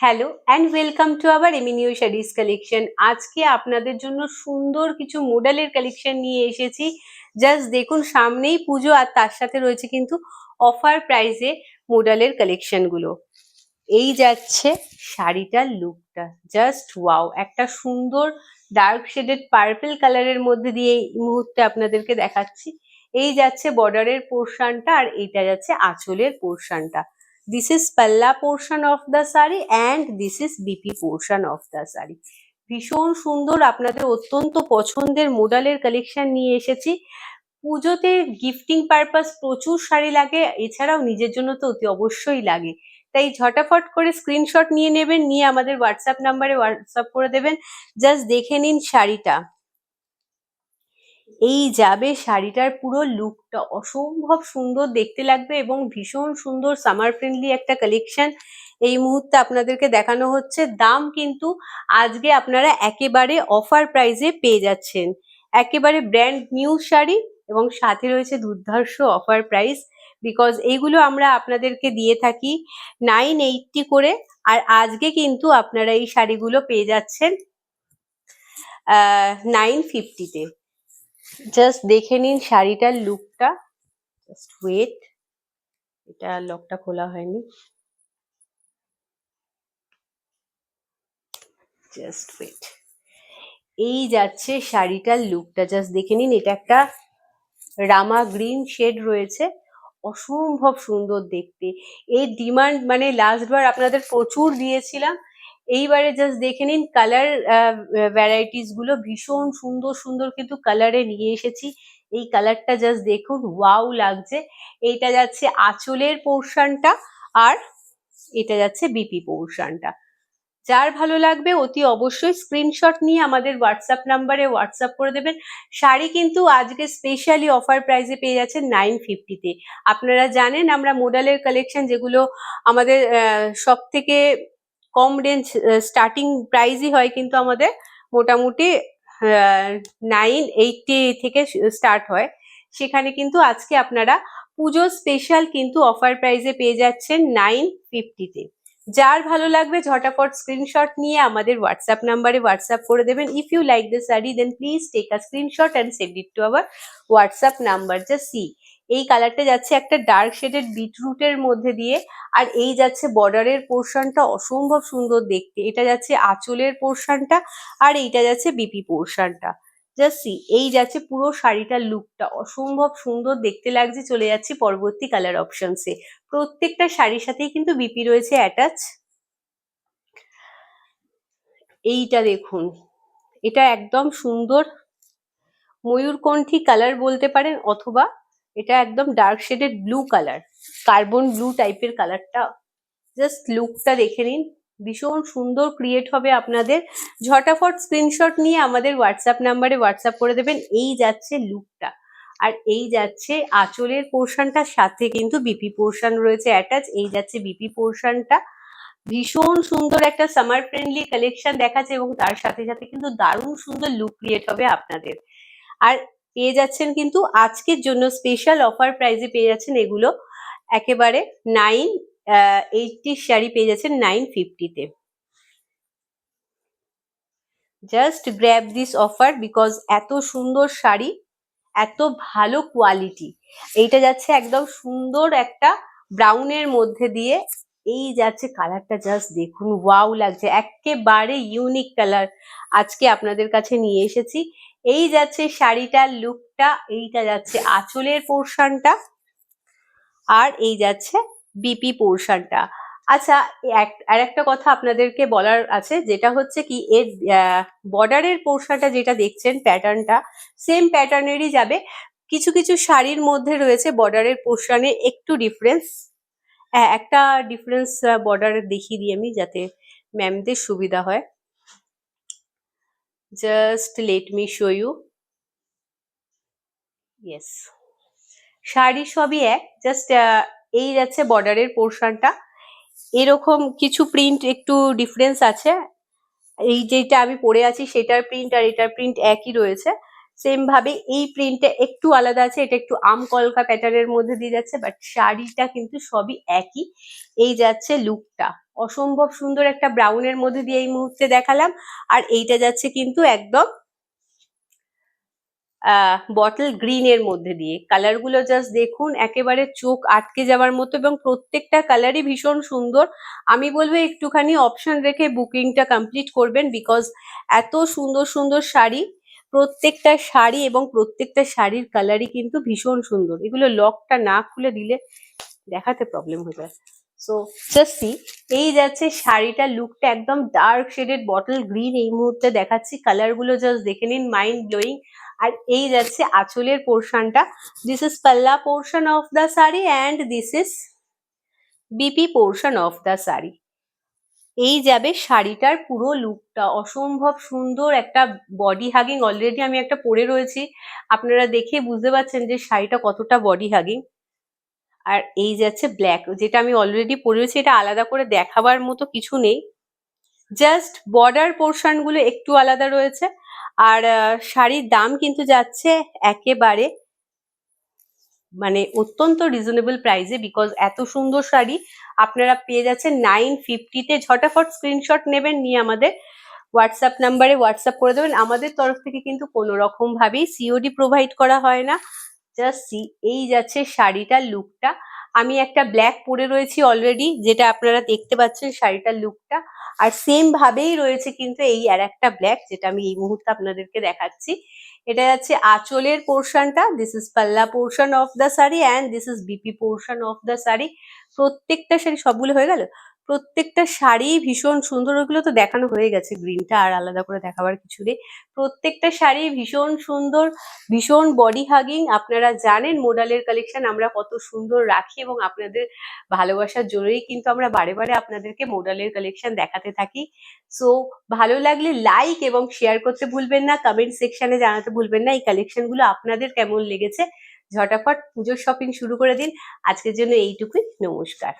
Hello and welcome to our এমিনিউ saris collection. আজকে আপনাদের জন্য সুন্দর কিছু মডেলের কালেকশন নিয়ে এসেছি। জাস্ট দেখুন, সামনেই পুজো আর তার সাথে রয়েছে কিন্তু অফার প্রাইসে মডেলের কালেকশনগুলো। এই যাচ্ছে শাড়িটার লুকটা, জাস্ট ওয়াও! একটা সুন্দর ডার্ক শেডেড পার্পল কালারের মধ্যে দিয়ে এই মুহূর্তে আপনাদেরকে দেখাচ্ছি। এই যাচ্ছে বর্ডারের পোর্শনটা আর এইটা যাচ্ছে আঁচলের পোর্শনটা। This is palla portion of the saree and this is BP portion of the saree. ভীষণ সুন্দর, আপনাদের অত্যন্ত পছন্দের মডেলের কালেকশন নিয়ে এসেছি। পুজোতে গিফটিং পারপাস প্রচুর শাড়ি লাগে, এছাড়াও নিজের জন্য তো অতি অবশ্যই লাগে। তাই ঝটাফট করে স্ক্রিনশট নিয়ে নেবেন, নিয়ে আমাদের হোয়াটসঅ্যাপ নাম্বারে হোয়াটসঅ্যাপ করে দেবেন। জাস্ট দেখে নিন শাড়িটা। এই যাবে শাড়িটার পুরো লুকটা, অসম্ভব সুন্দর দেখতে লাগবে এবং ভীষণ সুন্দর সামার ফ্রেন্ডলি একটা কালেকশন এই মুহূর্তে আপনাদেরকে দেখানো হচ্ছে। দাম কিন্তু আজকে আপনারা একেবারে অফার প্রাইসে পেয়ে যাচ্ছেন, একেবারে ব্র্যান্ড নিউ শাড়ি এবং সাথে রয়েছে দুর্ধর্ষ অফার প্রাইস। বিকজ এইগুলো আমরা আপনাদেরকে দিয়ে থাকি 980 করে, আর আজকে কিন্তু আপনারা এই শাড়িগুলো পেয়ে যাচ্ছেন 950-তে। জাস্ট দেখে নিন শাড়িটার লুকটা। জাস্ট ওয়েট, এটা লকটা খোলা হয়নি। জাস্ট ওয়েট, এই যাচ্ছে শাড়িটার লুকটা, জাস্ট দেখে নিন। এটা একটা রামা গ্রিন শেড রয়েছে, অসম্ভব সুন্দর দেখতে। এর ডিমান্ড মানে লাস্টবার আপনাদের প্রচুর দিয়েছিলাম। এইবারে জাস্ট দেখে নিন কালার ভ্যারাইটিস গুলো, ভীষণ সুন্দর সুন্দর কিন্তু কালারে নিয়ে এসেছি। এই কালারটা জাস্ট দেখুন, ওয়াও লাগছে। এইটা যাচ্ছে আঁচলের পোর্শনটা আর এটা যাচ্ছে বিপি পোর্শনটা। যার ভালো লাগবে অতি অবশ্যই স্ক্রিনশট নিয়ে আমাদের হোয়াটসঅ্যাপ নাম্বারে হোয়াটসঅ্যাপ করে দেবেন। শাড়ি কিন্তু আজকে স্পেশালি অফার প্রাইসে পেয়ে যাচ্ছেন 950-তে। আপনারা জানেন আমরা মডেলের কালেকশন যেগুলো আমাদের সব থেকে কম রেঞ্জ স্টার্টিং প্রাইসই হয়, কিন্তু আমাদের মোটামুটি 980 থেকে স্টার্ট হয়। সেখানে কিন্তু আজকে আপনারা পুজো স্পেশাল কিন্তু অফার প্রাইসে পেয়ে যাচ্ছেন 950-তে। যার ভালো লাগবে ঝটাফট স্ক্রিনশট নিয়ে আমাদের হোয়াটসঅ্যাপ নাম্বারে হোয়াটসঅ্যাপ করে দেবেন। If you like the sari then please take a screenshot and send it to our WhatsApp number. Just see, এই কালারটা যাচ্ছে একটা ডার্ক শেডেড বিটরুটের মধ্যে দিয়ে, আর এই যাচ্ছে বর্ডারের পোর্শনটা, অসম্ভব সুন্দর দেখতে। এটা যাচ্ছে আঁচলের পোর্শনটা আর এইটা যাচ্ছে বিপি পোর্শনটা। জাস্ট সি, এই যাচ্ছে পুরো শাড়িটার লুকটা, অসম্ভব সুন্দর দেখতে লাগছে। চলে যাচ্ছি পরবর্তী কালার অপশনসে। প্রত্যেকটা শাড়ির সাথেই কিন্তু বিপি রয়েছে অ্যাটাচ। এইটা দেখুন, এটা একদম সুন্দর ময়ূরকণ্ঠী কালার বলতে পারেন, অথবা এটা একদম dark shaded blue colour, carbon blue টাইপের কালারটা। জাস্ট লুকটা দেখে নিন, ভীষণ সুন্দর ক্রিয়েট হবে আপনাদের। ঝটাফট স্ক্রিনশট নিয়ে আমাদের হোয়াটসঅ্যাপ নাম্বারে হোয়াটসঅ্যাপ করে দেবেন। এই যাচ্ছে লুকটা, আর এই যাচ্ছে আঁচলের পোর্শনটার সাথে কিন্তু বিপি পোর্শন রয়েছে অ্যাটাচ। এই যাচ্ছে বিপি পোর্শনটা। ভীষণ সুন্দর একটা সামার ফ্রেন্ডলি কালেকশন দেখাচ্ছে এবং তার সাথে সাথে কিন্তু দারুণ সুন্দর লুক ক্রিয়েট হবে আপনাদের। আর পেয়ে যাচ্ছেন কিন্তু আজকের জন্য স্পেশাল অফার প্রাইসে পেয়ে যাচ্ছেন এগুলো একেবারে 980 শাড়ি পেয়ে যাচ্ছেন 950-তে। Just grab this offer because এত সুন্দর শাড়ি, এত ভালো কোয়ালিটি। এইটা যাচ্ছে একদম সুন্দর একটা ব্রাউনের মধ্যে দিয়ে। এই যাচ্ছে কালারটা, জাস্ট দেখুন, ওয়াও লাগছে, একেবারে ইউনিক কালার আজকে আপনাদের কাছে নিয়ে এসেছি। এই যাচ্ছে শাড়িটার লুকটা, এইটা যাচ্ছে আঁচলের পোর্শনটা আর এই যাচ্ছে বিপি পোর্শনটা। আচ্ছা, আর একটা কথা আপনাদেরকে বলার আছে, যেটা হচ্ছে কি এর বর্ডারের পোর্শনটা যেটা দেখছেন প্যাটার্নটা সেম প্যাটার্নেরই যাবে। কিছু কিছু শাড়ির মধ্যে রয়েছে বর্ডারের পোর্শনে একটু ডিফারেন্স। একটা ডিফারেন্স বর্ডার দেখিয়ে দিই আমি, যাতে ম্যামদের সুবিধা হয়। Just let me show you. Yes, sari সবই এক, জাস্ট এই যাচ্ছে বর্ডারের পোর্শনটা। এরকম কিছু প্রিন্ট একটু ডিফারেন্স আছে। এই যেটা আমি পরে আছি সেটার প্রিন্ট আর এটার প্রিন্ট একই রয়েছে। সেম ভাবে এই প্রিন্টটা একটু আলাদা আছে, এটা একটু আম কলকা প্যাটার্নের মধ্যে দিয়ে যাচ্ছে, বাট শাড়িটা কিন্তু সবই একই। এই যাচ্ছে লুকটা, অসম্ভব সুন্দর একটা ব্রাউনের মধ্যে দিয়ে এই মুহূর্তে দেখালাম। আর এইটা যাচ্ছে কিন্তু একদম বটল গ্রিন এর মধ্যে দিয়ে। কালার গুলো জাস্ট দেখুন, একেবারে চোখ আটকে যাওয়ার মতো, এবং প্রত্যেকটা কালারই ভীষণ সুন্দর। আমি বলবো একটুখানি অপশন রেখে বুকিংটা কমপ্লিট করবেন, বিকজ এত সুন্দর সুন্দর শাড়ি, প্রত্যেকটা শাড়ি এবং প্রত্যেকটা শাড়ির কালারই কিন্তু ভীষণ সুন্দর। এগুলো লকটা না খুলে দিলে দেখাতে প্রবলেম হয়ে যায়। সো জাস্ট সি, এই যাচ্ছে শাড়িটার লুকটা, একদম ডার্ক শেডেড বটল গ্রিন এই মুহূর্তে দেখাচ্ছি। কালার গুলো জাস্ট দেখে নিন, মাইন্ড ব্লোয়িং। আর এই যাচ্ছে আঁচলের পোর্শনটা, দিস ইজ পাল্লা portion of the sari and this is BP portion of the sari. এই যাবে শাড়িটার পুরো লুকটা, অসম্ভব সুন্দর একটা বডি হাগিং। অলরেডি আমি একটা পরে রয়েছি, আপনারা দেখে বুঝতে পারছেন যে শাড়িটা কতটা বডি হাগিং। আর এই যাচ্ছে ব্ল্যাক, যেটা আমি অলরেডি পরেছি, এটা আলাদা করে দেখাবার মতো কিছু নেই, জাস্ট বর্ডার পোর্শন গুলো একটু আলাদা রয়েছে। আর শাড়ির দাম কিন্তু যাচ্ছে একেবারে মানে অত্যন্ত রিজনেবল প্রাইসে, বিকজ এত সুন্দর শাড়ি আপনারা পেয়ে যাচ্ছেন 950-তে। ঝটাফট স্ক্রিনশট নেবেন, নিয়ে আমাদের হোয়াটসঅ্যাপ নাম্বারে হোয়াটসঅ্যাপ করে দেবেন। আমাদের তরফ থেকে কিন্তু কোনো রকম ভাবেই সিওডি প্রোভাইড করা হয় না। জাস্ট সি, এই যাচ্ছে শাড়িটার লুকটা। আমি একটা ব্ল্যাক পরে রয়েছি অলরেডি, যেটা আপনারা দেখতে পাচ্ছেন শাড়িটার লুকটা। আর সেম ভাবেই রয়েছে কিন্তু এই আর একটা ব্ল্যাক, যেটা আমি এই মুহূর্তে আপনাদেরকে দেখাচ্ছি। এটা যাচ্ছে আঁচলের পোর্শনটা, দিস ইজ পাল্লা portion of the sari and this is BP portion of the sari. প্রত্যেকটা শাড়ি, সবগুলো হয়ে গেল, প্রত্যেকটা শাড়ি ভীষণ সুন্দর। ওগুলো তো দেখানো হয়ে গেছে, গ্রিনটা আর আলাদা করে দেখাবার কিছু নেই। প্রত্যেকটা শাড়ি ভীষণ সুন্দর, ভীষণ বডি হাগিং। আপনারা জানেন মোডালের কালেকশন আমরা কত সুন্দর রাখি, এবং আপনাদের ভালোবাসার জন্যই কিন্তু আমরা বারে বারে আপনাদেরকে মোডালের কালেকশন দেখাতে থাকি। সো ভালো লাগলে লাইক এবং শেয়ার করতে ভুলবেন না, কমেন্ট সেকশনে জানাতে ভুলবেন না এই কালেকশন গুলো আপনাদের কেমন লেগেছে। ঝটাফট পুজোর শপিং শুরু করে দিন। আজকের জন্য এইটুকুই, নমস্কার।